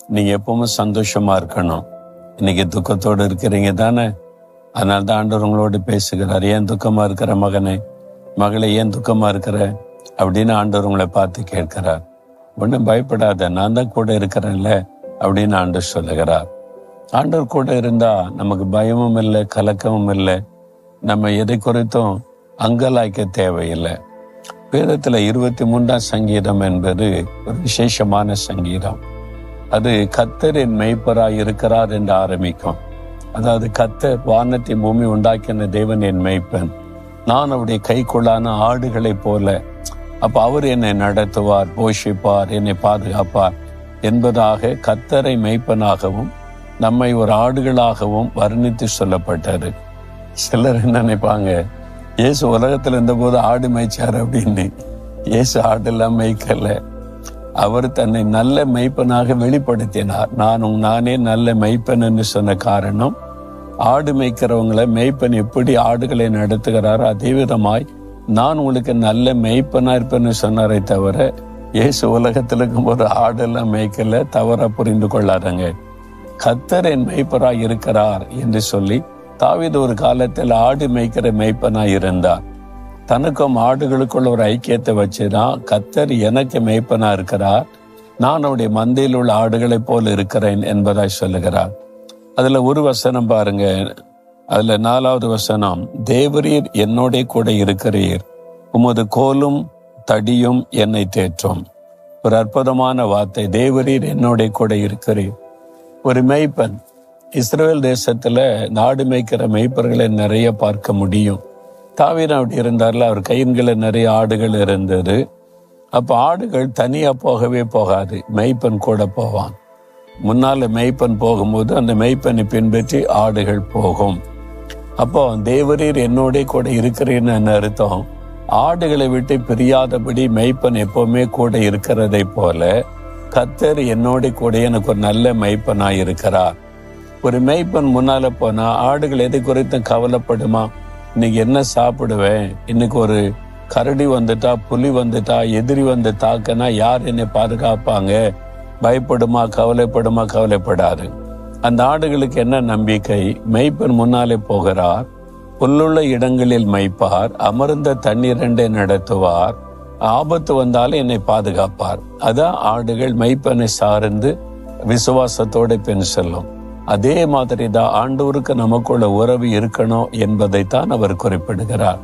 நீங்க எப்பவுமே சந்தோஷமா இருக்கணும். இன்னைக்கு துக்கத்தோடு இருக்கிறீங்க தானே? அதனால தான் ஆண்டவர் உங்களோடு பேசுகிறார். ஏன் துக்கமா இருக்கிற மகனே, மகளை ஏன் துக்கமா இருக்கிற அப்படின்னு ஆண்டவர் உங்களை பார்த்து கேட்கிறார். ஒன்றும் பயப்படாத, நான் தான் கூட இருக்கிறேன்ல அப்படின்னு ஆண்டவர் சொல்லுகிறார். ஆண்டவர் கூட இருந்தா நமக்கு பயமும் இல்லை, கலக்கமும் இல்லை. நம்ம எதை குறித்தும் அங்கலாய்க்க தேவையில்லை. வேதத்துல 23ஆம் சங்கீதம் என்பது ஒரு விசேஷமான சங்கீதம். அது கர்த்தரின் மெய்ப்பராய் இருக்கிறார் என்று ஆரம்பிக்கும். அதாவது கர்த்தர் வானத்தை பூமி உண்டாக்கின தேவன் என் மெய்ப்பன், நான் அவருடைய கைக்குள்ளான ஆடுகளை போல. அப்ப அவர் என்னை நடத்துவார், போஷிப்பார், என்னை பாதுகாப்பார் என்பதாக கர்த்தரை மெய்ப்பனாகவும் நம்மை ஒரு ஆடுகளாகவும் வர்ணித்து சொல்லப்பட்டது. சிலர் என்ன நினைப்பாங்க, இயேசு உலகத்துல இருந்த போது ஆடு மேய்ச்சார் அப்படின்னு. இயேசு ஆடெல்லாம் மேய்க்கல. அவர் தன்னை நல்ல மெய்ப்பனாக வெளிப்படுத்தினார். நானே நல்ல மெய்ப்பன் என்று சொன்ன காரணம், ஆடு மேய்க்கிறவங்களை மெய்ப்பன் எப்படி ஆடுகளை நடத்துகிறாரோ அதே விதமாய் நான் உங்களுக்கு நல்ல மெய்ப்பனா இருப்பேன்னு சொன்னாரே தவிர, இயேசு உலகத்துல இருக்கும் ஒரு ஆடெல்லாம் மேய்க்கல. தவறா புரிந்து கொள்ளாதங்க. கர்த்தர் என் மெய்ப்பராய் இருக்கிறார் என்று சொல்லி தாவீது ஒரு காலத்தில் ஆடு மேய்க்கிற மெய்ப்பனாய் இருந்தார். தனக்கும் ஆடுகளுக்குள்ள ஒரு ஐக்கியத்தை வச்சுதான் கர்த்தர் எனக்கு மெய்ப்பனா இருக்கிறார், நான் அவருடைய மந்தையில் உள்ள ஆடுகளை போல இருக்கிறேன் என்பதாய் சொல்லுகிறார். அதுல ஒரு வசனம் பாருங்க, அதுல 4வது வசனம், தேவரீர் என்னோட கூட இருக்கிறீர், உமது கோலும் தடியும் என்னை தேற்றும். ஒரு அற்புதமான வார்த்தை. தேவரீர் என்னோட கூட இருக்கிறீர். ஒரு மெய்ப்பன், இஸ்ரவேல் தேசத்துல நாடு மேய்க்கிற மெய்ப்பர்களை நிறைய பார்க்க முடியும். தாவீது அப்படி இருந்தார்ல, அவர் கையின்கள நிறைய ஆடுகள் இருந்தது. அப்ப ஆடுகள் தனியா போகவே போகாது, மெய்ப்பன் கூட போவான். முன்னால மெய்ப்பன் போகும்போது அந்த மெய்ப்பனை பின்பற்றி ஆடுகள் போகும். அப்போ தேவரீர் என்னோட கூட இருக்கிறேன்னு என்ன அர்த்தம்? ஆடுகளை விட்டு பிரியாதபடி மெய்ப்பன் எப்பவுமே கூட இருக்கிறதை போல கர்த்தர் என்னோட கூட எனக்கு ஒரு நல்ல மெய்ப்பனாய் இருக்கிறார். ஒரு மெய்ப்பன் முன்னால போனா ஆடுகள் எதை குறித்தும் கவலைப்படுமா? இன்னைக்கு என்ன சாப்பிடுவேன், இன்னைக்கு ஒரு கரடி வந்துட்டா, புலி வந்துட்டா, எதிரி வந்து தாக்கனா யார் என்னை பாதுகாப்பாங்க, பயப்படுமா, கவலைப்படுமா? கவலைப்படாது. அந்த ஆடுகளுக்கு என்ன நம்பிக்கை? மெய்ப்பன் முன்னாலே போகிறார், புல்லுள்ள இடங்களில் மேய்ப்பார், அமர்ந்த தண்ணீரண்டை நடத்துவார், ஆபத்து வந்தாலும் என்னை பாதுகாப்பார். அதான் ஆடுகள் மெய்ப்பனை சார்ந்து விசுவாசத்தோட பின் செல்லும். அதே மாதிரி தான் ஆண்டவருக்கு நமக்குள்ள உறவு இருக்கணும் என்பதைத்தான் அவர் குறிப்பிடுகிறார்.